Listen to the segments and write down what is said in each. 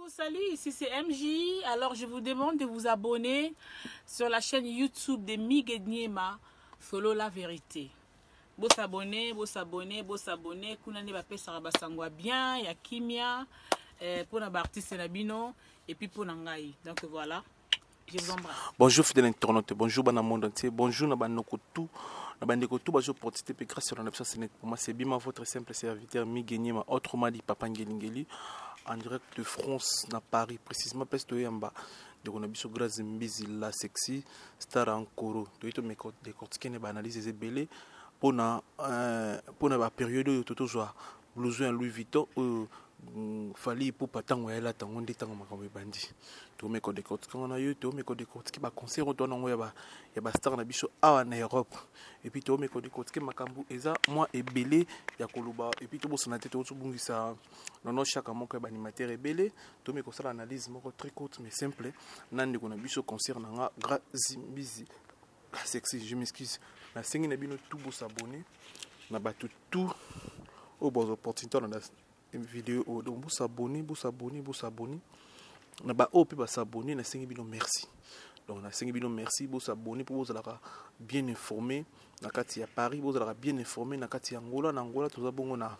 vous salue, ici c'est MJ. Alors je vous demande de vous abonner sur la chaîne YouTube de Mig Niema, Solo la vérité. Vous s'abonner, vous s'abonner, vous s'abonner. Kunani bape sarabasangwa bien, ya kimia, pour na artiste nabino et puis pour nangai. Donc voilà, je vous embrasse. Bonjour fidèle internaute, bonjour dans le monde entier, bonjour na banoko tout. Na bandeko tout bajo portité pe grâce sur la nation sénèque. Pour moi c'est Bima votre simple serviteur Mig Niema, autrement dit Papa Ngelingeli. En direct de France, dans Paris, précisément, parce que Yamba, de Ronabiso Graz Mbizi la sexy, star en coro. De tout mes décortiquer les analyses et belé pour la période où tout soit blouson Louis Vuitton fallait pour pas tant ouais là tant on dit tant on m'a bandi. Tout mes décortiquer on a eu tout mes décortiquer ba concert on a ya ba star na biso en Europe et puis tout mes décortiquer makambu eza moi et belé ya koluba et puis tout bo sonate tout bungisa non chaque mois que animateur est belé tout mes concert analyse moko très courte mais simple nandi ko na biso concert na Grazimbizi sexy je m'excuse na sengi na bino tout bo s'abonner na ba tout au bon opportunité dans la vidéo donc vous s'abonner na ba o pe ba s'abonner na sengi bino merci donc na sengi bino merci vous s'abonner pour vous allez bien informé na kati ya Paris vous allez bien informé na kati ya Angola na Angola tout ça bongo na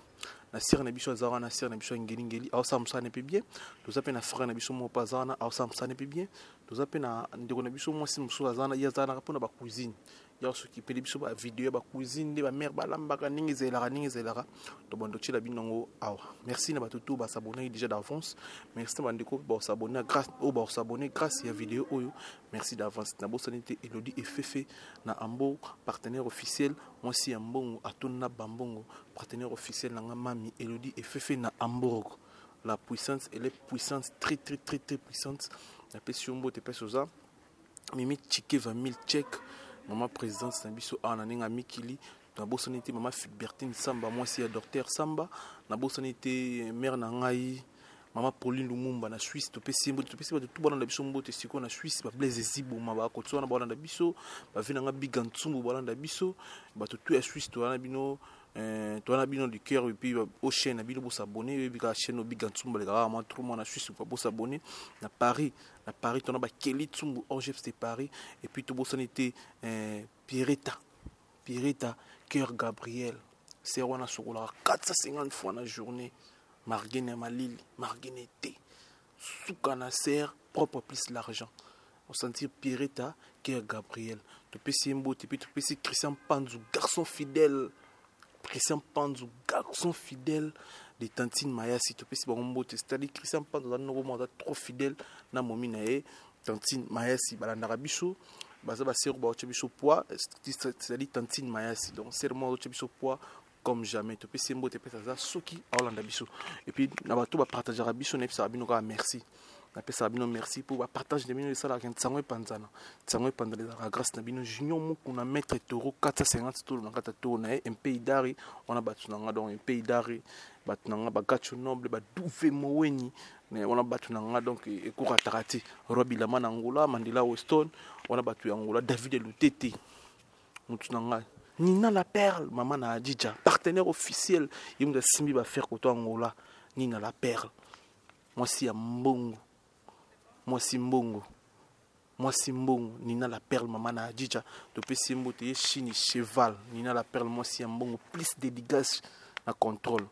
sir na biso azara na sir na biso ngelingeli au samsa ne peut bien tout appelle na frère na biso mo pazana au samsa ne peut bien tout appelle na ndeko na biso mo simso azana ya zana pour na ba cuisine ya ce qui peut biso ba vidéo ba cuisine de ba mère ba lambaka ningi zelaka to bondo chila binongo awa merci na batutu ba s'abonner déjà d'avance merci na ndeko ba s'abonner grâce au ba s'abonner grâce ya vidéo oyo merci d'avance na bo sanité Elodie et Fefe na ambo partenaire officiel moi si ambongo atuna bambongo partenaire officiel na mami Elodie et Fefe na Hamburg. La puissance, elle est puissante, très puissante. La Pessiombo te pesoza. Mimi Tchike 20 000 tchèques. Maman présidente Nabiso Ananenga Mikili. Na bosonité maman Bertine Samba. Moi si docteur Samba. Na bosonité mère Nangaï. Maman Pauline Lumumba na Suisse. To Pessimbo. To Pessimbo tout bon na biso mbote siko na Suisse. Ba Blaise Zibo. Ma kotso na bolanda biso. Ba vinanga bigantsumbu bolanda biso. Ba tout ya Suisse to na bino. Toi na bino du cœur et puis au chaîne na bino pour s'abonner et puis la chaîne obi gantsumba les gars moi trop moi na Suisse pour s'abonner na Paris ton ba Kelly Tsumbu OGF c'était Paris et puis tout bon sanité Pireta cœur Gabriel c'est on a sur la 450 fois la journée Marguene Malili Marguene T Soukana ser propre plus l'argent on sentir Pireta cœur Gabriel tu peux Simbo tu peux Christian Panzou garçon fidèle Christian Panzou, garçon fidèle de Tantine Maya, si tu peux si bon c'est-à-dire Christian Panzou, dans nos moments trop fidèle, na momine Tantine Maya, si balandara biso, baza basero ba biso poids, c'est-à-dire Tantine Maya, si donc serment biso poids comme jamais. Tu peux si mbo te pesa za soki a Hollande biso. Et puis na bato ba partager biso na bisa bino ka merci. Na pesa bino merci pour ba partage de bino ça la ntsango panzana. Ntsango pandale la grâce na bino junior mo kuna mettre toro 450 toro na kata toro na un pays d'ari on a battu na donc un pays d'ari battu na ba gacho noble ba douve moweni on a battu na donc e ko ratarati Robila man Angola Mandela Weston on a battu Angola David Lutete mutu na Nina la perle maman na Adidja partenaire officiel il me simbi ba faire koto Angola Nina la perle moi si mbongo moi si mbongo Nina la perle maman na Adidja to pe simbo te chini cheval Nina la perle moi si mbongo plus dédicace na contrôle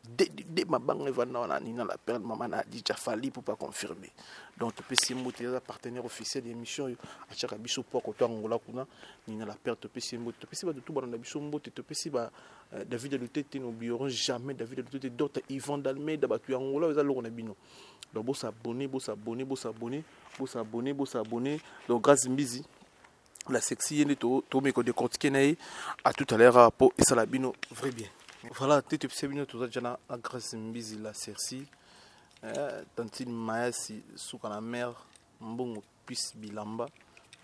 de ma banque evana Nina la perle maman na Adidja fali pour pas confirmer donc to pe simbo te partenaire officiel d'émission à chaque biso pour koto Angola kuna Nina la perle to pe simbo to pe si ba tout bana biso mbote to pe si ba David Lutete n'oublieront jamais David Lutete d'autres Yvan Dalmeida batu Angola ils allons na bino donc vous s'abonner donc Grazimbizi la sexy et to me ko décortiquer na à tout à l'heure pour et ça la bino vrai bien voilà tu sais bino tout ça déjà à Grazimbizi la sexy Tantine Mayasi sous la mer mbongo plus bilamba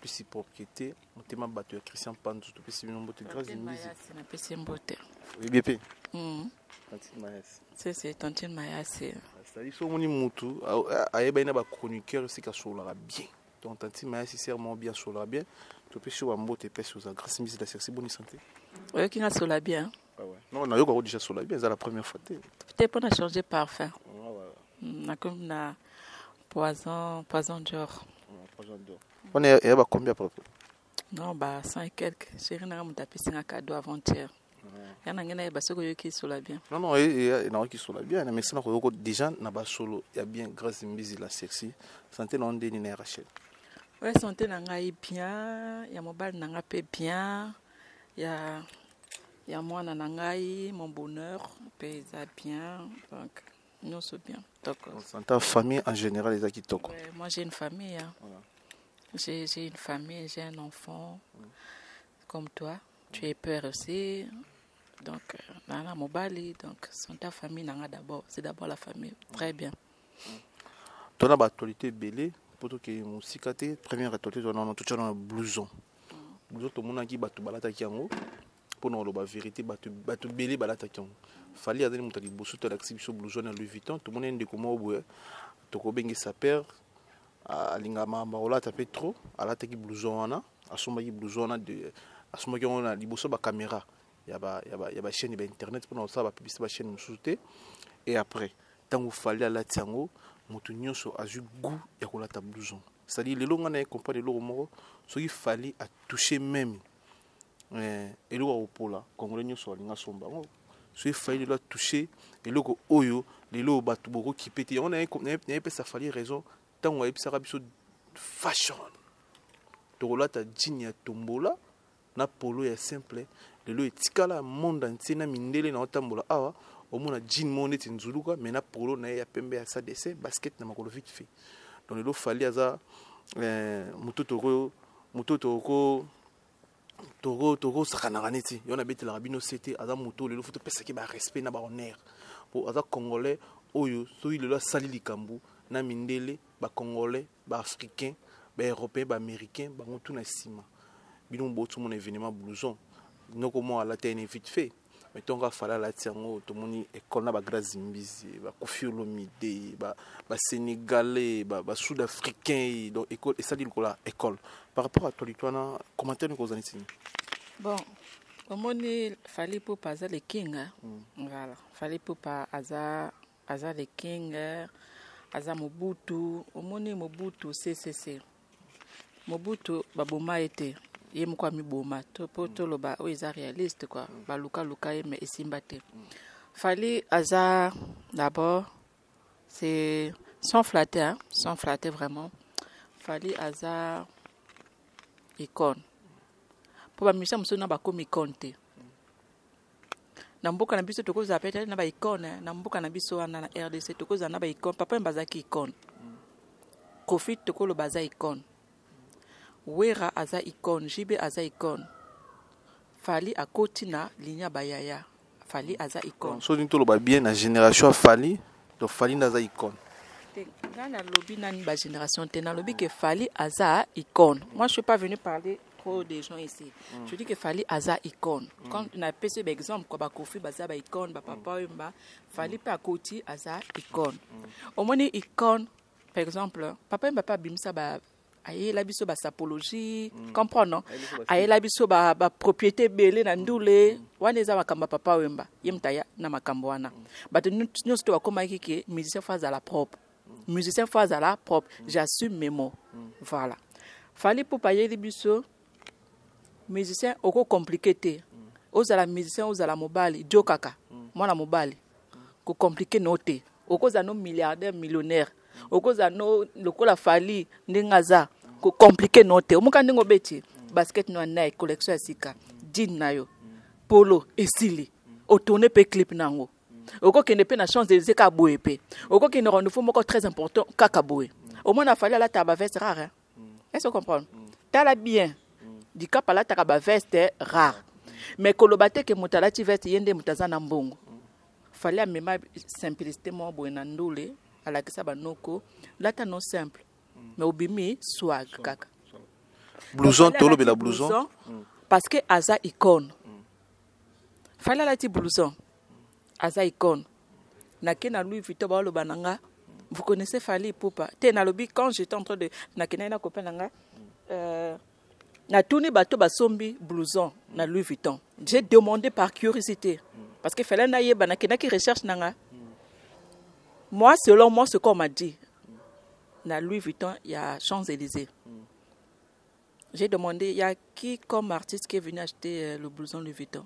plus propriété motema bato ya Christian Panzou to pesi bino mbote Grazimbizi na pesi mbote oui bien pe Tantine Mayasi c'est Tantine Mayasi c'est-à-dire que mon mutu ayeba ina ba chroniqueur c'est ka sola bien donc Tantine Mayasi sincèrement bien sola bien to pesi wa mbote pesi aux Grazimbizi la sexy bonne santé oui qui na bien ah ouais non on a eu déjà sola bien c'est la première fois peut-être pas changer parfum comme na poison d'or. On est à combien à peu près? Non, bah 100 et quelques. J'ai rien à me taper un cadeau avant-hier. Il y en a qui sont là bien. Non, il y en a qui sont là bien. Mais c'est déjà, il y a bien grâce à la sexy. Santé, non, des nina Rachel. Ouais, santé, n'a bien. Il y a mon bal, n'a pas bien. Il y a moi, mon bonheur, pays bien. Donc, nous sommes bien. Donc, ta famille en général, les qui toquent. Ouais, moi, j'ai une famille. Hein. Voilà. J'ai une famille, j'ai un enfant. Comme toi. Tu es père aussi. Donc, nana mobali, donc, sont ta famille, nana d'abord. C'est d'abord la famille. Très bien. Tu as l'actualité belée. Pour que mon cicaté, première actualité, tu as un blouson. Blouson, tout le monde a dit que tu as qui en haut. Pour nous, la vérité, tu as belé, tu as fallait aller monter les boussons de l'exhibition blouson à Louis Vuitton. Tout le monde a dit que moi, tu as bien sa père. À l'ingama, marola, tu as fait trop. À la tête blouson, à son blouson, à son on a les boussons de caméra. Il y a une chaîne internet pour nous, ça va publier la chaîne sous-té. Et après, tant qu'il fallait aller à la tiango, motunyo so a eu goût ya kola ta blouson. C'est-à-dire les longs na comprend les longs so il fallait à toucher même et le au pola congolais so alinga somba. So il fallait le toucher et le oyo les lo batu boko qui pété. On a pas ça fallait raison tant on a epsa biso fashion. To kola ta jean ya tombola na polo ya simple le lo etikala monde entier na mindele na otambola awa. Au moins, jean monnaie c'est nzuluka, mais na polo na ya pembe ya sa dessin basket na makolo vite fait. Donc il fallait aza mutoto sakananganeti. On a bête la rabino c'était aza muto le faut pesa ki ba respect na ba honneur. Pour aza congolais oyo so il le sali likambu na mindele ba congolais, ba africain, ba européen, ba américain, ba mutu na sima. Bino botu mon événement blouson. Noko mo ala tene vite fait. Mais tant qu'il fallait la tiango, tout le monde école na ba Grazimbizi, ba Koffi Olomide, ba Sénégalais, ba Sud-Africain, donc école et ça dit là école. Par rapport à toi, Lituana, commentaire nous causons ici. Bon, au monde fallait pour pas les kings, voilà, fallait pour pas aza les kings, aza Mobutu, au monde Mobutu CCC, Mobutu baboma était. Il y a quoi mi boma to poto lo ba o isa réaliste quoi ba luka mais esimbate fallait aza d'abord c'est sans flatter vraiment fallait aza icône pour ba musicien muso na ba comme icône te na mboka na biso toko za pete na ba icône na mboka na biso na RDC toko za na ba icône papa mbazaki icône Kofi toko lo baza icône Wera aza icône, Jibe aza icône. Fali a kotina linya bayaya. Fali aza icône. So nous ba bien la génération Fali, donc Fali aza icône. Dans la lobby nani ba génération te na lobby que Fali aza icône. Moi je suis pas venu parler trop des gens ici. Je dis que Fali aza icône. Quand on a pèsé par exemple quoi ba Kofi baza ba icône, ba papa yumba, Fali pa koti aza icône. Au moins icône par exemple, papa yumba pa bimsa ba aye la biso ba sapologie comprendre non aye la biso ba propriété belé na ndule wana eza makamba papa wemba yemtaya na makambo wana bato nyonso to bakoma kiki musicien phase à la propre j'assume mes mots voilà fallait pour payer les biso musicien oko compliqué te ozala musicien ozala mobali jokaka mwana mobali ko compliqué noté oko za no milliardaire millionnaire oko za no lokola Fali ndingaza ko compliqué noté omuka ndingo beti basket no na collection ya sika jean nayo polo esili o tourner pe clip nango oko kende pe na chance de zeka boye pe oko kende rendez-vous moko très important kaka boye au moins na Fali la taba veste rare hein? Est-ce que vous comprenez tala bien di kapa la taba veste rare mais kolobate ke mutala ti veste yende mutazana mbongo Fali a même simplicité mo boye na ndule ala kisa banoko lata non simple mais obimi swag kaka blouson tolo bela blouson parce que aza icône Fali la ti blouson aza icône na kena Louis Vuitton ba lo bananga vous connaissez Fali Ipupa te na lobi quand j'étais en train de na kena na copain nanga na tuni bato basombi blouson na Louis Vuitton j'ai demandé par curiosité parce que fallait na yeba na kena ki recherche nanga Moi, selon moi, ce qu'on m'a dit, dans Louis Vuitton, il y a Champs-Élysées. J'ai demandé, il y a qui comme artiste qui est venu acheter le blouson Louis Vuitton?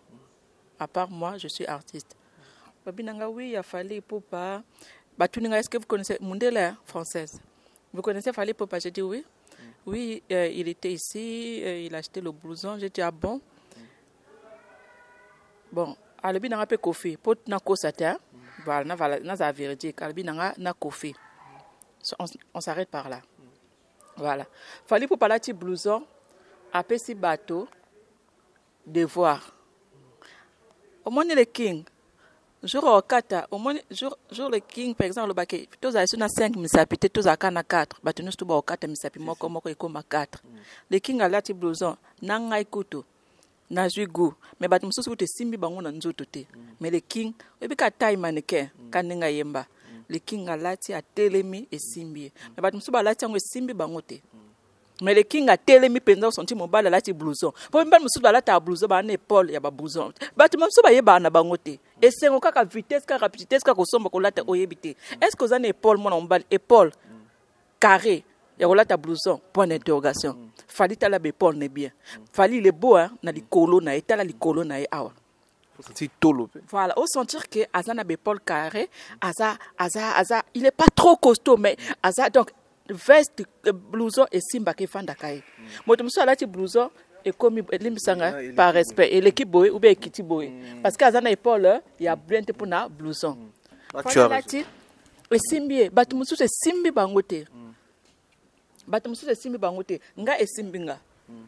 À part moi, je suis artiste. Babinanga, oui, il a fallu pour pas. Batuninga, est-ce que vous connaissez Mundela française? Vous connaissez Fali Popa? J'ai dit oui. Oui, il était ici, il a acheté le blouson. J'ai dit ah bon. Bon, Albi n'a pas Kofi. Pour na kosata, voilà, na za véridique. Albi n'a na Kofi. On s'arrête par là. Voilà. Fali Popa la ti blouson, a si bateau, devoir. Au moins le king. Jour au 4, au moins jour le king par exemple le baquet tous à 5 misapi tous à 4 battu nous tout au 4 misapi moko et comme 4 le king a la ti blouson nanga ikuto na jugu mais battu mususu te simbi bango na nzoto te mais le king ebi ka time maneke kaninga yemba le king a la ti a telemi et simbi mais battu mususu ba la ti ngo simbi bango te mais le king a telemi pendant son ti mobile la ti blouson po mba mususu ba la ta blouson ba na épaule ya ba blouson battu mususu ba yeba na bango te. Et c'est un cas vitesse, cas rapidité, cas sombre qu'on l'a oyébité. Est-ce que vous avez une épaule, mon embal, épaule carré, et on l'a ta blouson, point d'interrogation. Fallait ta la épaule n'est bien. Fallait les beaux, hein, na li colo na et la li colo na et awa. Voilà, au sentir que Azana épaule carré, Aza, il est pas trop costaud, mais Aza donc veste, blouson et simba qui fan d'akaye. Moi, je me suis allé à blouson. Et comme il par respect et l'équipe boy ou bien l'équipe boy parce qu'à zana épaule il y a bien pour na blouson et simbi batumusu c'est simbi bangote batumusu c'est simbi bangote nga et simbinga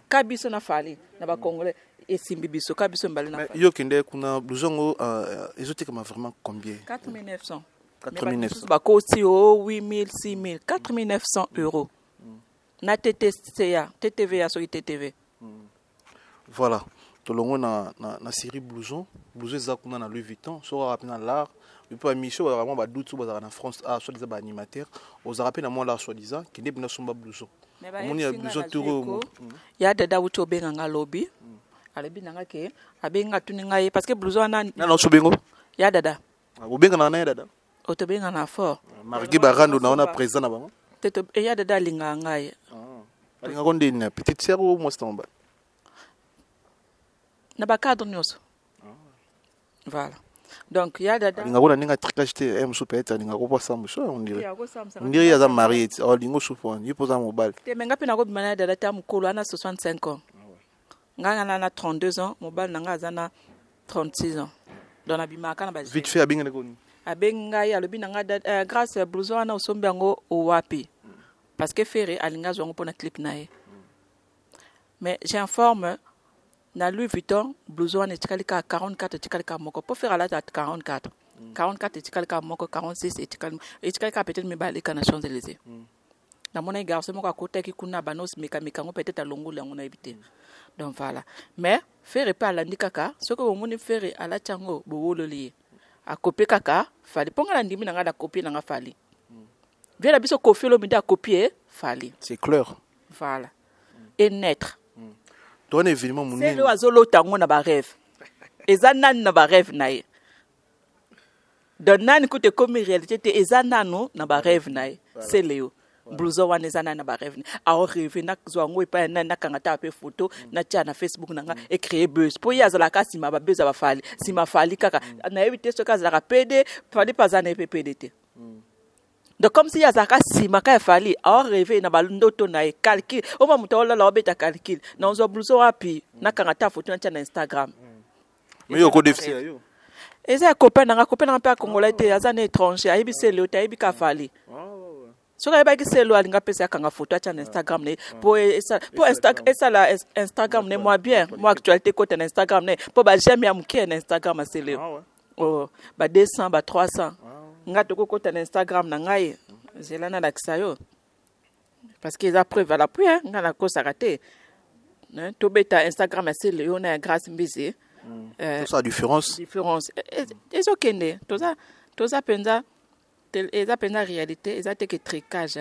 kabiso na fali na ba congolais et simbi biso kabiso mbali na yo kende kuna blouson exotique mais vraiment combien 4900 4900 ba ko aussi 8000 6000 4900 euros na TTCA TTVA sur TTV. Voilà, tout le monde na série blouson zakuna na Louis Vuitton, so rappelé dans l'art, et puis mission vraiment ba doute sur en France soit des animateurs, aux rappelé dans moi là soi-disant qui n'est pas son blouson. Mon y a blouson tout. Ya dada wuto benga lobby. Alebi nanga ke abenga tuninga parce que blouson na so bengo. Ya dada. Obenga na dada. Otobenga na fort. Margi barando na ona présent na bango. Teto ya dada linga ngai. Linga gonde une petite sœur ou moi c'est en bas. Na ba cadre nyos. Voilà. Donc il y a dada. Linga gona ninga tricage te em so peut-être linga ko passa muso on dirait. On dirait ya za marié, oh lingo soufon, il pose mon bal. Te menga pe na ko bimana dada ta mukolo ana 65 ans. Nga na 32 ans, mobile nanga zana 36 ans. Dans la bimaka na ba. Vite fait abinga ko ni. Abenga ya lobi nanga grâce à blouson ana osombe ngo o wapi. Parce que Ferré alinga zongo pour na clip nae. Mais j'informe na Louis Vuitton blouson etika 44 etika moko pour faire à la date 44 44 etika moko 46 etika peut-être me balika na Champs-Élysées na mona garçon moko akota ki kuna banos meka ngo peut-être à longo lango na ebité donc voilà mais Ferré pas la ndikaka ce que omoni Ferré à la chango bowololi a copier kaka fali ponga la ndimi nanga da copier nanga fali vient la biso copier lo midi a copier fali c'est clair voilà et naître. Ton événement mon c'est le azolo tango na ba rêve ezanani na ba rêve nae donani ko te comme réalité te ezanano na ba rêve nae c'est Léo blouson wana ezanani na ba rêve a rêve na zo ngo ipa na kangata pe photo na tia na Facebook nanga et créer buzz po ya zala kasi ma ba buzz ba fali si ma fali kaka na éviter ce cas la PD fali pas na PPDT. Donc comme si yazaka sima ka fali a rêvé na balundoto na calcul o ma mutola la obeta calcul na onzo blouson api na kangata photo na Instagram mais yo ko déficit yo eza copain na pa congolais te azana étranger ayibi selo ta ayibi ka fali so ka ba ki selo alinga pesa kanga photo na Instagram ne pour Instagram ne moi bien moi actualité côté na Instagram ne pour ba jamais amke na Instagram a selo oh ba 200 ba 300 nga toko kota na Instagram na ngai zelana la kisayo parce que za preuve à l'appui nga na ko sarate to beta Instagram c'est le yona grâce mbisi tout ça différence et okende to za penza eza penza réalité eza te que tricage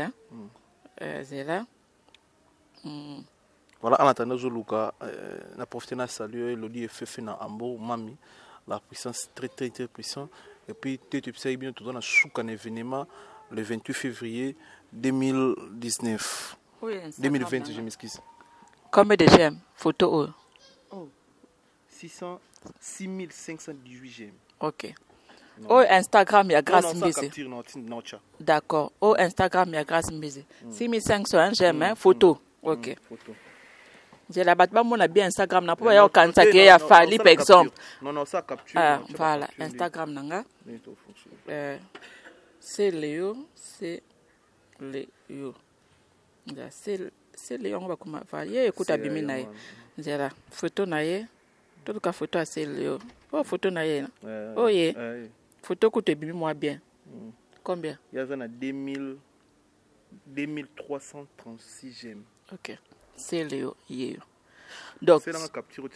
c'est là voilà en attendant Zoluka na profiter na saluer Elodie Fefe na Ambo Mami la puissance très puissant et puis tu sais bien tout dans un événement le 28 février 2019. Oui, 2020, je m'excuse. Combien de j'aime photo? Oh, 6518 j'aime. Ok. Oh, Instagram, il y a grâce Mbisi. D'accord. Oh, Instagram, il y a grâce Mbisi. 6500 j'aime, photo. Ok. Photo. J'ai la batte, on a bien Instagram, n'a pas quand ça qui a fallu, par exemple. Non, ça capture. Voilà, Instagram, nanga. C'est Léo, c'est Léo. C'est Léo, on va comment faire. Écoute, abîmer naïe. J'ai la photo naïe. Tout cas, photo à c'est Léo. Oh, photo naïe. Oh, yeah. Photo coûte moi bien. Combien? Il y avait 2336 j'aime. Ok. C'est Léo, yeah. Donc, c'est la capture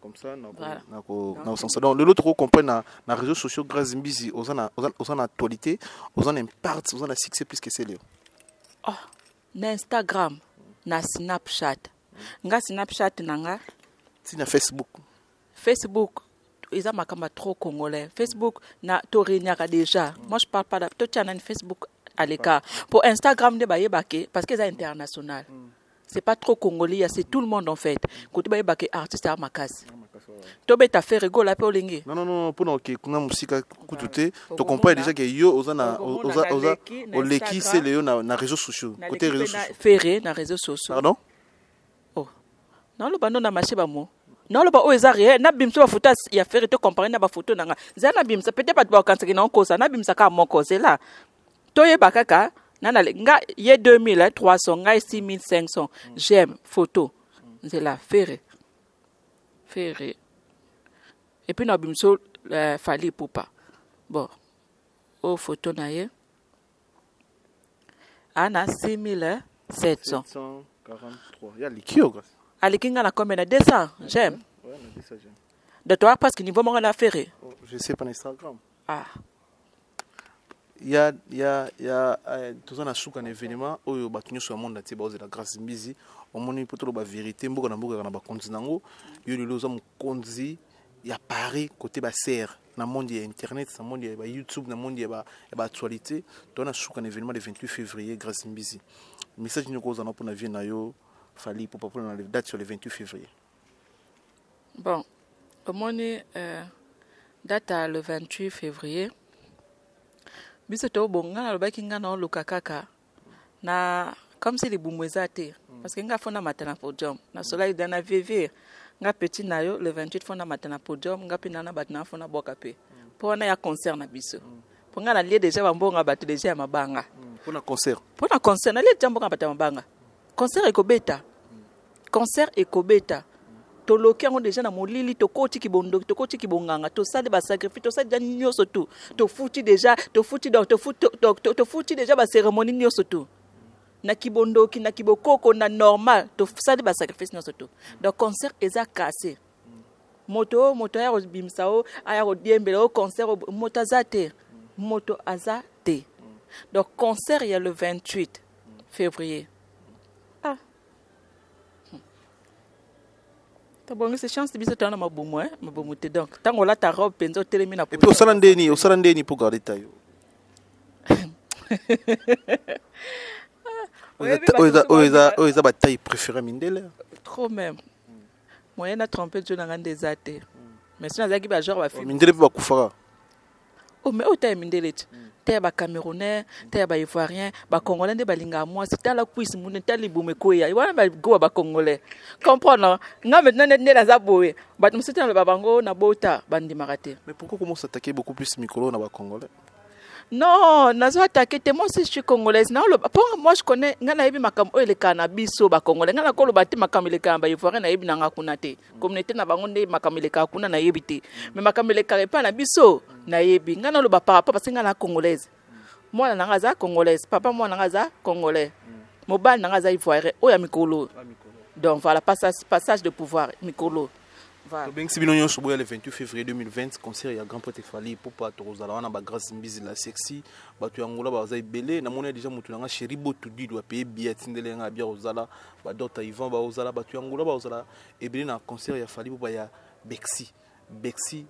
comme ça, donc le l'autre comprend na réseaux sociaux grâce Mbisi aux en actualité, aux en impact, aux en succès plus que c'est Léo. Oh, na Instagram, na Snapchat. Nga Snapchat nanga. Si na Facebook. Facebook, ils ont makamba trop congolais. Facebook na torinyaka déjà. Moi je parle pas de tout channel Facebook à l'écart. Pour Instagram de baye baké parce que c'est international. C'est pas trop congolais, c'est tout le monde en fait. Côté baye baké artiste à Makasi. Tobe ta fait rigolo la pe lingi. Non, pour nous que kuna musika kututé, tu comprends déjà que yo ozana oleki c'est Léo na réseaux sociaux. Côté réseaux sociaux. Ferré na réseaux sociaux. Pardon? Oh. Non le bando na marché ba mo. Non le ba o ezari na bimso ba photo ya Ferré te comparer na ba photo nanga. Zana bimsa peut-être pas ba kansa na ko sa na bimsa ka mo ko c'est là. Toye bakaka nana nga ye 2300 nga 6500 j'aime photo. C'est la Ferré. Ferré. Et puis, nous avons fallu pour pas. Bon, aux photos, on a 6700. 743. Il y a les kios. À l'équipe, on a combien? 200. J'aime. Oui, on a 200. De toi, parce que niveau, on a Ferré. Je sais pas Instagram. Ah. Il y a tout ça, un événement où il y a un monde qui est la grâce Mbisi. On a la vérité. On a la continent. Il y a il y a Paris côté ba serre na monde internet na monde ba YouTube na monde ba actualité on a un événement le 28 février grâce Mbisi message nous cause na pour na vie na yo fali pour la date sur le 28 février. Bon au moins date le 28 février biso to bonga ba kinga na lokakaka na comme si les boumouezate parce que nga fona matana podium na soleil dana vivre nga petit nayo le 28 fona matana podium nga pinana batna fona boka pe pour na ya concert na biso pour nga na lié déjà bambonga batu déjà mabanga pour na concert na lié jambo nga batu mabanga concert ekobeta to loki ngo déjà na molili to koti kibondo to koti kibonganga to sali ba sacrifice to sali nyoso tout to futi déjà ba cérémonie nyoso tout na kibondoki na kibokoko na normal to sali ba sacrifice nyoso tout donc concert eza cassé moto ya bimsao aya ko diembela au concert moto azate donc concert il y a le 28 février. Ah bon c'est chance de biso tana mabumu te donc tango la ta robe penzo telemina et puis au sarandeni pour garder tayo. Oza ba taille préférée mindele. Trop même. Moi na trompé je na des athées. Mais si nazaki ba genre ba film. Mindele ba kufara. Oh mais ota mindele te ba camerounais, te ba ivoirien, ba congolais de balinga moi c'est la cuisse mun te libume koya. I wana ba go ba congolais. Comprendre nga maintenant ne la zaboé. Ba musita na bango na bota bandi marate. Mais pourquoi commence à attaquer beaucoup plus micro na ba congolais? Non, nazo attaquer moi aussi je suis congolaise. Non, moi je connais ngana yebi makam o le cannabis ba congolais. Ngana ko lo bati makam le kamba ivoirien na yebi na ngakuna te. Communauté na bango nde makam le kakuna na yebi te. Mais makam le karepa na biso na yebi. Ngana lo ba papa parce ngana congolaise. Moi na ngaza congolaise, papa moi na ngaza congolais. Mobile na ngaza ivoirien o ya mikolo. Donc voilà passage de pouvoir mikolo. Le 28 février 2020, concert il y a grand prêtre Fali pour pas Torozala on a ba grâce Mbisi la sexy batu yangola ba za belé na mona déjà mutu nga chéri botu di doit payer billet tindele nga bia ozala ba dota Ivan ba ozala batu yangola ba ozala et belé na concert il y a Fali pour ya Bexi Bexi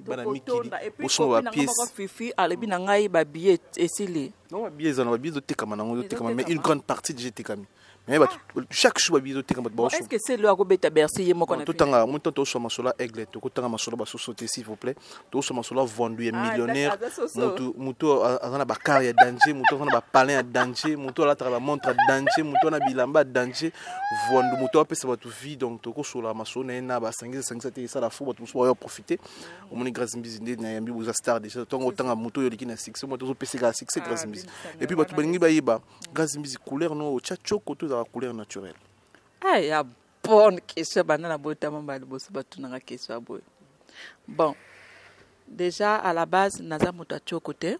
bana mikili bosoma ba pièce fifi alebi na ngai ba billet esili non ba billet za na ba billet tekama nango tekama mais une grande partie déjà tekami mais chaque jour ba billet tekama ba est-ce que c'est le akobeta Bercy ye moko na tout tanga montant to soma sola aigle to tanga masola ba sauter s'il vous plaît to soma sola vendu ya millionnaire mutu azana ba car ya danger mutu azana ba palin ya danger mutu ala tra ba montre danger mutu na bilamba danger vendu mutu apesa ba tout vie donc to ko sola masona na ba sangisa te ça la fou ba tout so profiter au moni grâce mbizi ndé na yambi uza star déjà tongo tanga mutu yo likina succès mutu zo pesa ga succès grâce mbizi et puis ba tu balingi ba yeba grâce mbizi couleur no cha choko to za couleur naturelle. Ah, il y a bonne question. Bon, déjà à la base, naza mutacho côté.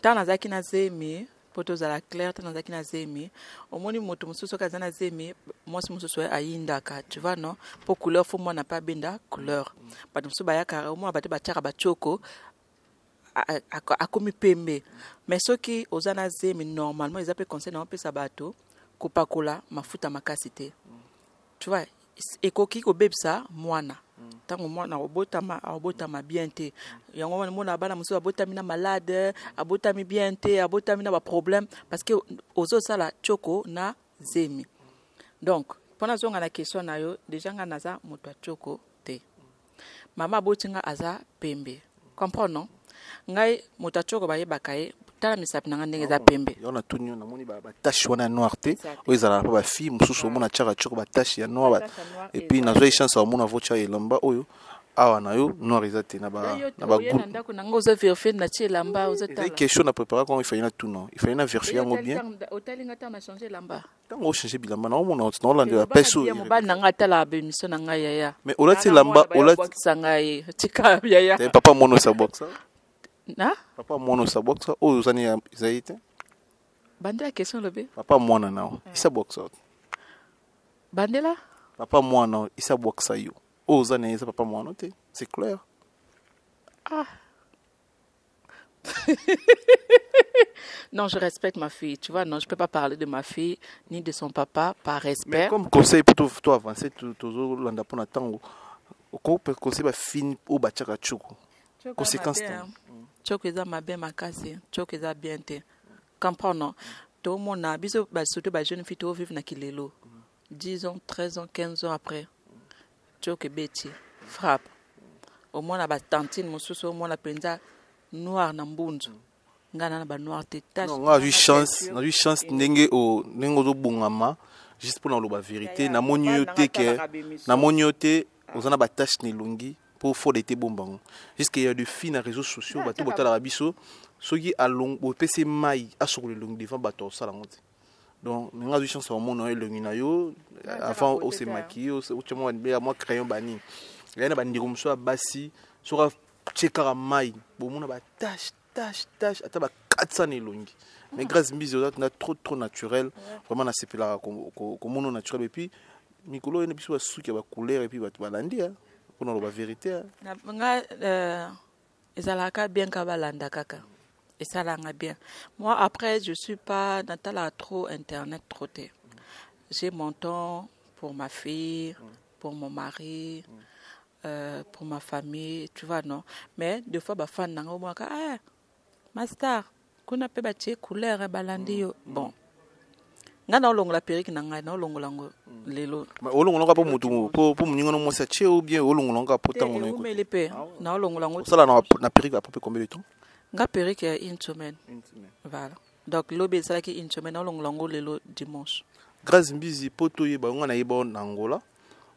Tant naza ki nazemi, poto za la claire, tant naza ki nazemi. Au moins moto mususu kaza nazemi, moi si mususu ayinda ka, tu vois non? Pour couleur, faut moi n'a pas benda couleur. Pas de mususu bayaka, au moins bate bachara bachoko. Akomi pembe mais ceux qui osana zemi normalement ils appellent conseil na pe sabato kopakola mafuta makasi te tu vois ekoki ko bebisa mwana tango mwana obotama bien te yango mona bana muso abotami na malade abotami bien te abotami na ba problème parce que ozo sala choko na zemi donc pona zonga na question na yo déjà nga naza moto choko te mama botinga aza pembe comprends non ngai mutachoko baye bakaye tala misapi nanga ndenge za pembe yona tunyo na moni ba tache wana noir te oyezala pa ba fille mususu mona chaka choko ba tache ya noir et puis na zo chance au mona vocha elamba oyo awa na yo noir ezate na ba goût ndako nanga ozo vérifier na tie lamba ozo tala question na préparer quand il fallait na tout non il fallait na vérifier ngo bien hotelinga ta na changer lamba tango changer bilamba na mona na Hollande ya peso ba nanga tala ba émission nanga yaya mais olati lamba olati sangai tika yaya papa mono sa boxa na papa mono sa boxa o uzani ya zaite bandela question lobe papa mwana nao isa boxa bandela papa mwana isa boxa yo o uzani isa papa mwana te c'est clair non je respecte ma fille tu vois non je peux pas parler de ma fille ni de son papa par respect mais comme conseil pour toi avancer toujours landa pona tango ko peut conseil ba fin o ba chaka chuku conséquence choko eza mabe makasi choko eza bien te comprendre to mona biso ba surtout ba jeune fille to vivre na kilelo 10 ans 13 ans 15 ans après choko beti frappe au moins na ba tantine mususu au moins na penza noir na mbunzu ngana na ba noir te tache non na eu chance ndenge o nengo zo bungama juste pour na lo ba vérité na monyo te ke na monyo te ozana ba tache ni lungi pour faut d'été bombango jusqu'il y a des filles na réseaux sociaux bato botala rabiso soki along bo pese mai asoko le long devant bato sala ngote donc nga eu chance au monde elongi na yo avant au se maquiller au chamo ba moi crayon bani yana ba ndiko mso basi soka chekara mai bo mona ba tache ata ba 400 elongi mais grâce mbizo na trop naturel vraiment na sepela ko mono naturel et puis mikolo ene biso ba suki ba couleur et puis ba balandi pour la vérité ezalaka bien kabalanda kaka et ça là bien moi après je suis pas dans la trop internet trop té j'ai mon temps pour ma fille pour mon mari pour ma famille tu vois non mais des fois ba fan nanga moi master kuna pe ba tie couleur balandi yo bon nga na longola perruque na nga na longola ngo lelo ma olongola pa mutu po muninga no mosa che ou bien olongola po tango no mais le pe na longola ngo ça là na perruque à peu près combien de temps nga perruque une semaine voilà donc lobe ça qui une semaine na longola ngo lelo dimanche grâce mbizi poto yeba nga na yeba na Angola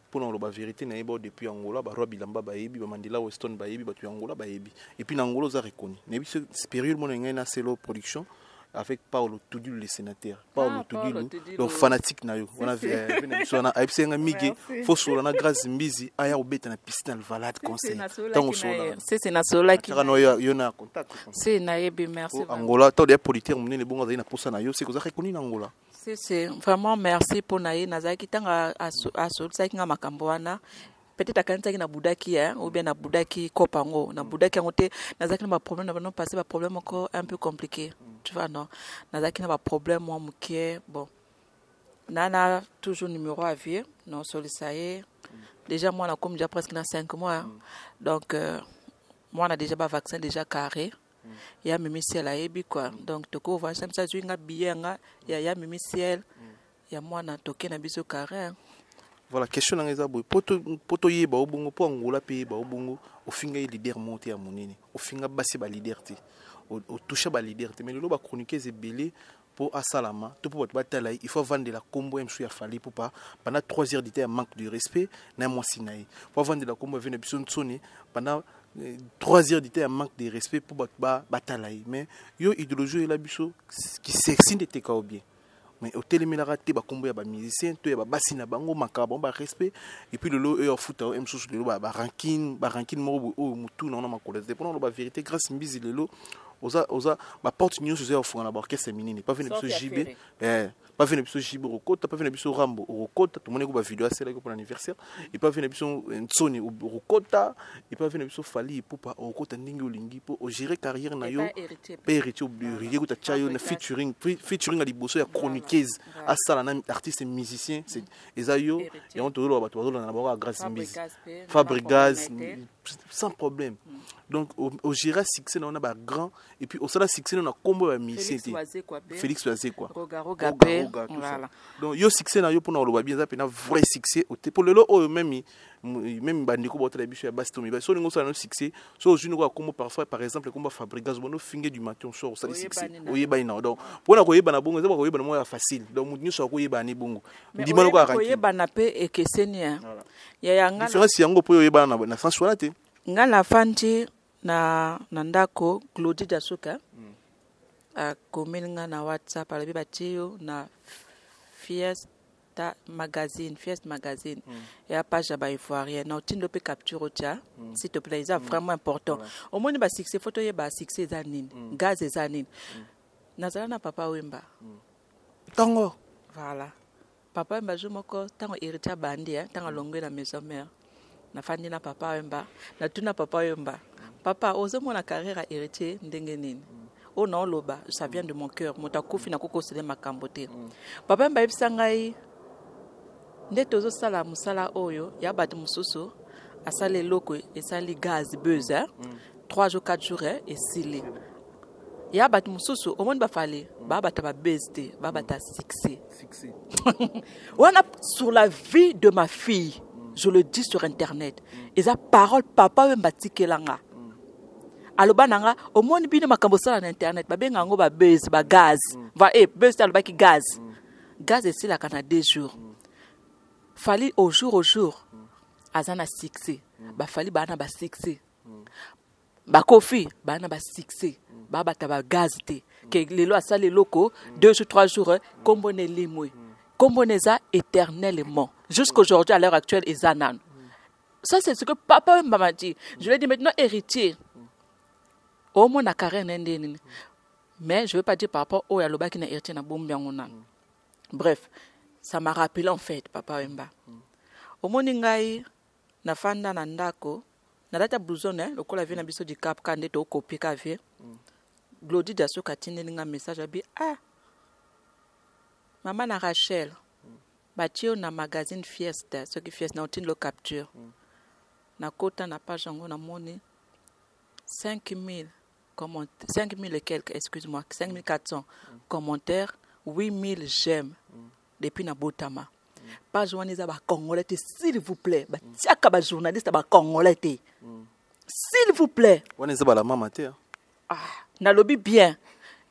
pour na ba vérité na yeba depuis Angola ba roi bilamba ba yebi ba Mandela Weston ba yebi ba tu Angola ba yebi et puis na Angola za reconnu na biso période mo nga na selo production avec Paolo Tudulu le sénateur Paolo Tudulu le fanatique na yo on a vu sona aipsenga mige fo sola na grâce mbizi aya obeta na piscine al valade conseil tango sola c'est na sola qui kana yo na contact c'est na yebi merci Angola to des politiques munene bongo za ina posa na yo c'est koza reconnu na Angola c'est vraiment merci pour naye nazaki tanga aso tsaki nga makambo wana peut-être akanisa na budaki ou bien na budaki kopango na budaki ngote nazaki na ba problème na bano passer ba problème encore un peu compliqué tu vois non nazaki na ba problème moi mukie bon nana toujours numéro à vie non solisaye déjà moi on a comme déjà presque 5 mois donc moi on a déjà pas vaccin déjà carré ya mimi ciel a ebi quoi donc toko voir ça ça zuinga bien ya mimi ciel ya moi na toke na biso carré. Voilà, question na ngeza boy. Poto yeba obungo po angola pe yeba obungo ofinga leader monté ya monene. Ofinga basi ba leader te. O toucher ba leader te mais le lo ba chroniquer zebelé pour asalama, tout pour batala, il faut vendre la combo msou ya fali pour pas pendant 3 heures d'été manque de respect na moi sinaï. Pour vendre la combo venir bison tsoni pendant 3 heures d'été manque de respect pour batala mais yo idéologie la biso qui sexy de te ka bien. Mais au télémélara te ba combo ya ba musicien to ya ba basina bango makaba ba respect et puis le lot e foot au msou le ba ranking mo o mutu na makola de pour la vérité grâce mbizi le lot oza ba porte news oza ofunga na ba orchestre minini pas venir biso JB pas venir biso JB rokota pas venir biso Rambo rokota to mone ko ba vidéo asela ko pour l'anniversaire et pas venir biso Sony rokota et pas venir biso Fali pour pas rokota ndingi olingi pour gérer carrière na yo pas héritier obligé ko ta chayo na featuring à liboso ya chroniqueuse asala na artiste musicien c'est ezayo et on to lo ba to na ba grâce mbizi Fabrigaz sans problème donc au gérer succès on a ba grand et puis au sala succès on a combo ya musicien Félix Oazé quoi voilà. Donc yo succès na yo pour na lo ba bien ça pe na vrai succès pour le lo même bandiko botela biso ya basi to mi ba so ningo ça no succès so aujourd'hui ko combo parfois par exemple combo Fabrigaz bono finge du matin sort ça succès oyeba ina donc pona ko yeba na bongo za ko yeba na mo ya facile donc mutu so ko yeba ni bongo ndima ko arrange ko yeba na pe ekesenia ya yanga différence yango po yeba na France wana te nga la fanti na ndako Claudie Dasuka a komelinga na WhatsApp alabi batio na Fiesta magazine et page ba ivoirien na otindo pe capture otia s'il te plaît, c'est vraiment important au moins ba succès photo ye ba succès zanine gaz zanine nazala na papa wemba tango voilà papa wemba jumoko tango héritier bandi tango longwe na maison mère na fandi na papa wemba na tuna papa wemba papa ozomo na carrière héritier ndenge nini oh non loba ça vient de mon cœur motakufi na koko sele makambote papa wemba ibisangai nde tozo sala musala oyo ya batu mususu asale loko esali gaz buzz 3 jours 4 jours et sili ya batu mususu au monde ba fallait ba bata ba buzz ba bata succès on a sur la vie de ma fille je le dis sur internet et sa parole papa wemba tikelanga aloba nanga au monde bino makambo sala na internet ba benga ngo ba buzz ba gaz va buzz aloba ki gaz gaz et sila kana 2 jours fali au jour azana succès ba fali bana ba succès ba kofi bana ba succès ba bata ba gaz te ke lelo asale loko 2 jours 3 jours kombone limwe komboneza éternellement jusqu'aujourd'hui à l'heure actuelle ezanan ça c'est ce que papa m'a dit je lui ai dit maintenant héritier au moins na carrière ndeni mais je veux pas dire par rapport au yaloba qui na héritier na bombiangona bref ça m'a rappelé en fait papa Wemba omoni ngai na fanda na ndako na data blouson lokola vie na biso di cap kande to copie ka vie Glody Dasuka tindelinga message abi maman na Rachel batio na magazine Fiesta ce qui Fiesta na otin lo capture na kota na page ngo na moni 5000 commentaires 5000 et quelques excuse-moi 5400 commentaires 8000 j'aime depuis na botama page wana eza ba congolais s'il vous plaît ba tiaka ba journaliste ba congolais s'il vous plaît wana eza ba la mama te na lobby bien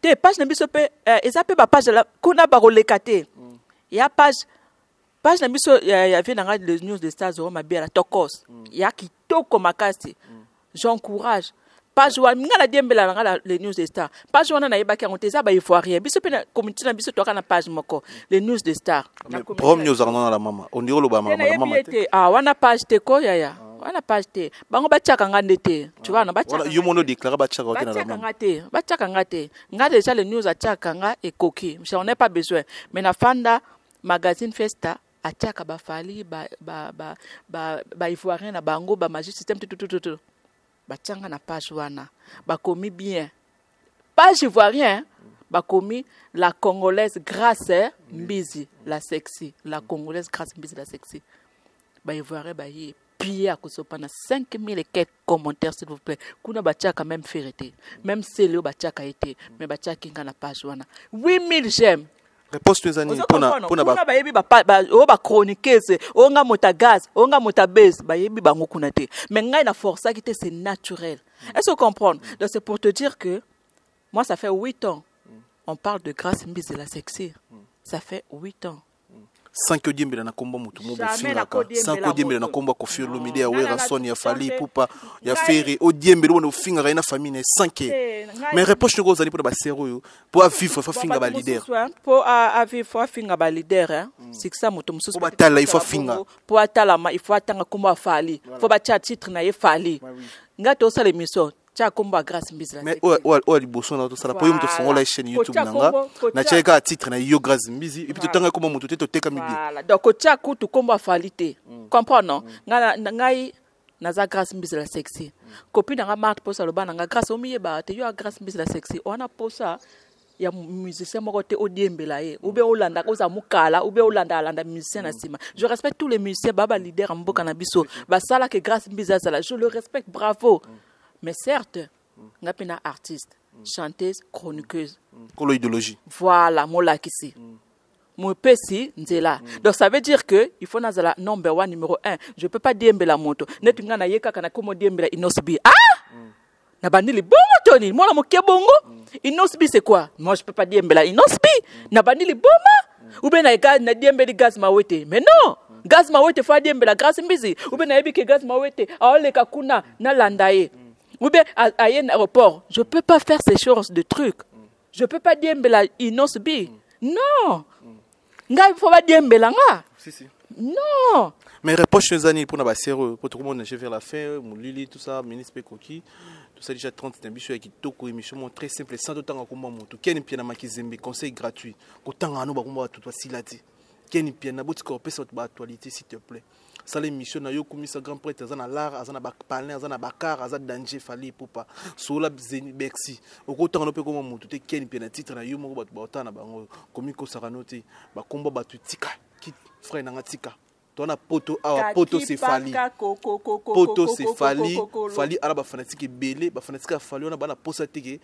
te page na biso pe eza pe ba page la kuna ba roleka te ya page na biso ya vient dans les news de stars au mabia la tokos ya kitoko makasi j'encourage page wana ngala diembela ngala les news de stars page wana na yebaki ngo teza ba ivoirien biso pe na community na biso toka na page moko les news de stars prom news arna la mama on diro lo ba mama te wana page te ko ya wana page te bango batiaka ngande te tu vois na batiaka yo mono déclarer batiaka okena la mama batiaka ngate nga déjà les news atiaka nga ekoki on n'a pas besoin mais na fanda magazine Fiesta atiaka ba fali ba ivoirien na bango ba magic système tout batianga na page wana bakomi bien page ivoirien bakomi la congolaise grâce Mbizi la sexy la congolaise grâce Mbizi la sexy Ivoirien baye pia kusopana 5000 et quelques commentaires s'il vous plaît. Kuna bachaka même ferité. Même Célio bachaka été, mais bachaka kinga na page wana. 8000 j'aime. Réponse les années pour na bayebi ba chroniqueuse, onga mota gaz, onga mota base, bayebi bango kuna te. Mais ngai na force qui c'est naturel. Est-ce que vous comprenez? Donc c'est pour te dire que moi ça fait 8 ans. On parle de Grace Mbisi la sexy. Ça fait 8 ans. 5 diembela na komba mutu mo bofingaka 5 diembela na komba Koffi Olomide ya Wera Son ya Fally Ipupa ya Ferry o diembela wona ofingaka ina famille 5 mais réponse ngo zali pour ba sérieux pour vivre faut finga ba leader pour vivre faut finga ba leader hein c'est ça mutu mususu pour batala il faut finga pour atala il faut atanga komba Fally faut ba titre na ye Fally ngato sala émission komba Grace Mbisi la mais o liboso na to sala po yum to fongola chaîne YouTube nanga na cheka titre na yo Grace Mbisi et puis to tanga komba mutu te teka mibi voilà donc tia kutu komba Fally te comprendre ngai naza Grace Mbisi la sexy copine nga Marthe posa lo bana nga Grace omiye ba te yo Grace Mbisi la sexy ona posa ya musicien moko te odiembela ye ou bien olanda ko za mukala ou bien olanda musicien na sima je respecte tous les musiciens baba leader mboka na biso ba sala que Grace Mbisi la je le respecte bravo. Mais certes, nga pena artiste, chanteuse, chroniqueuse. Kolo idéologie. Voilà, mon lakisi. Mon pesi, nzela. Donc ça veut dire que il faut nazala number 1 numéro 1. Je peux pas diembe la moto. Netu nga na yeka kana komo diembe la inosbi. Ah! Na bandili bongo Tony, moi la moke bongo. Inosbi c'est quoi? Moi je peux pas diembe la inosbi. Na bandili boma. Ou bien na diembe di gaz mawete. Mais non! Gaz mawete faut diembe la Grace Mbisi. Ou bien na yebi ke gaz mawete. Aoleka kuna na landaye. Ou bien à un aéroport, je ne peux pas faire ces choses de trucs. Je ne peux pas dire la inosbi. Non. Il faut pas dire nga. Si. Non. Mais réponse les années pour na sérieux pour tout le monde vers la fin, mon Lili tout ça, ministre Koki, tout ça déjà 30 émissions avec Toko émission très simple sans autant comme moto. Ken piana makizembe conseil gratuit. Kotanga no ba komba tout silati. Ken piana botiko pesa ba actualité s'il te plaît. Ça l'émission na yo komisa grand prêtre azana lar azana ba palin azana bakar azana danger Fally Ipupa sola zeni Bercy okotanga no pe comme mutu te Ken pena titre na yo moko batu ba na bango komiko saranoti ba komba batu tika ki frère na tika tona poto awa poto c'est Fally poto c'est Fally ala ba fanatique belé ba fanatique Fally on a bana posa tike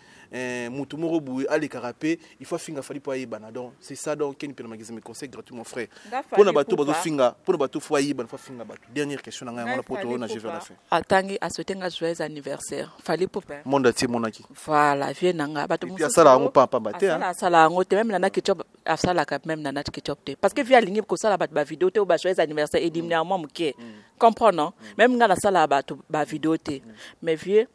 mutu moko boue ali karapé il faut finga Fally pour yebana donc c'est ça donc Ken pena magazine conseil gratuit mon frère pour na bato bazo finga pour na bato faut yebana faut finga bato dernière question na ngai on a poto na je vais la fin atangi a souhaiter un joyeux anniversaire Fally Ipupa monde ati monaki voilà viens nanga bato musu sala ngo papa baté hein sala ngo te même nana ketchup afsala ka même nana ketchup te parce que via ligne ko sala bato ba vidéo te ou ba joyeux anniversaire et diminuément muké comprenons même nga la sala ba vidéo te mais vieux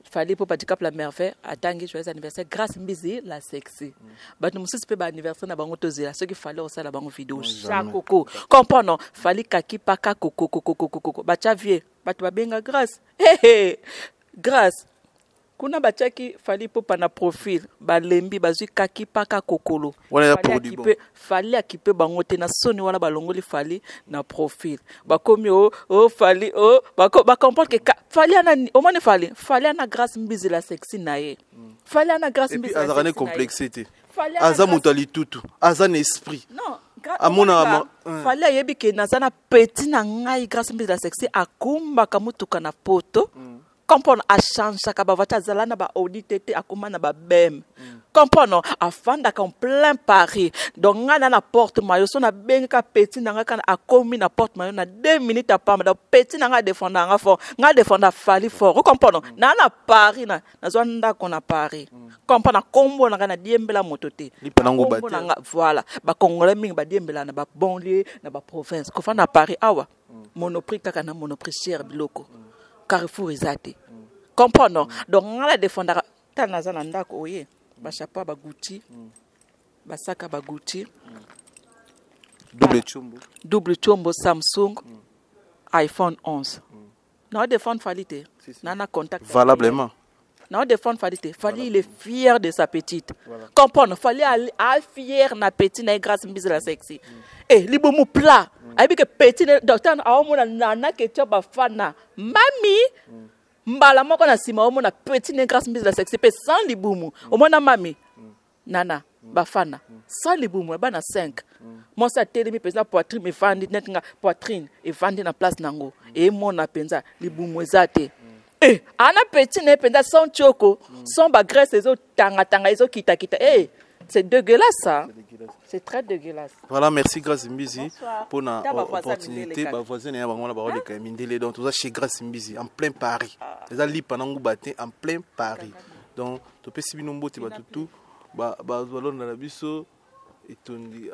Fally Ipupa dikap la merveille atangi joyeux anniversaire Grace Mbisi la sexy bato mususu pe ba anniversaire na bango tozela ce qui fallait au sala bango vidéo chaque coco comprenons Fally kaki paka coco bacha vieux bato ba benga Grace Grace kuna bachaki Fally Ipupa na profil balembi bazui kaki paka kokolo wala ya produit bon Fally akipe bango te na soni wana balongoli Fally na profil bakomi Fally ba comprendre que Fally ana omone Fally ana Grace Mbisi la sexy na ye Fally ana Grace Mbisi la sexy na ye complexité aza mutali tutu aza na esprit non amona Fally ayebi ke nazana petit na ngai Grace Mbisi la sexy akumba kamutuka na poto comprendre a change ça kaba vata zalana ba audité te akuma na ba bem comprendre afanda en plein Paris donc ngana na porte mayo so na benga petit na ngaka akomi na porte mayo na 2 minutes à pas donc petit na nga défendre nga fort nga défendre Fally fort comprendre na Paris na zonda ko na Paris comprendre kombo na na diembela moto te voilà ba congolais mingi ba diembela na ba banlieue na ba province ko fa na Paris awa monoprix kaka na monoprix cher biloko Carrefour ezate comprendre donc ngala défendre tanaza na ndako oye ba chapeau ba Gucci ba saka ba Gucci double chombo Samsung iPhone 11 na défendre Fally te nana contact valablement na défendre Fally te Fally il est fier de sa petite comprendre Fally a fier na petite na Grace Mbisi la sexy libo mu plat aibi ke petit docteur aomona nana ketchup bafana mami mbala moko na sima omona petit ne Grace Mbisi la sexy pe sans libumu omona mami nana bafana sans libumu bana 5 Moi ça telemi penza poitrine me vandi net nga poitrine et vandi na place nango et mon penza libumu ezate. Eh, ana petit ne penza son choko, son ba graisse ezo tanga ezo kita. Eh, c'est dégueulasse ça. C'est très dégueulasse. Voilà, merci Grâce Mbizi pour l'opportunité. Bah voisin et avant la parole de Mindele donc tout ça chez Grâce Mbizi en plein Paris. Les alliés pendant que batin en plein Paris. Donc tu peux si binombo tu vas tout bah voilà dans la biso et tondi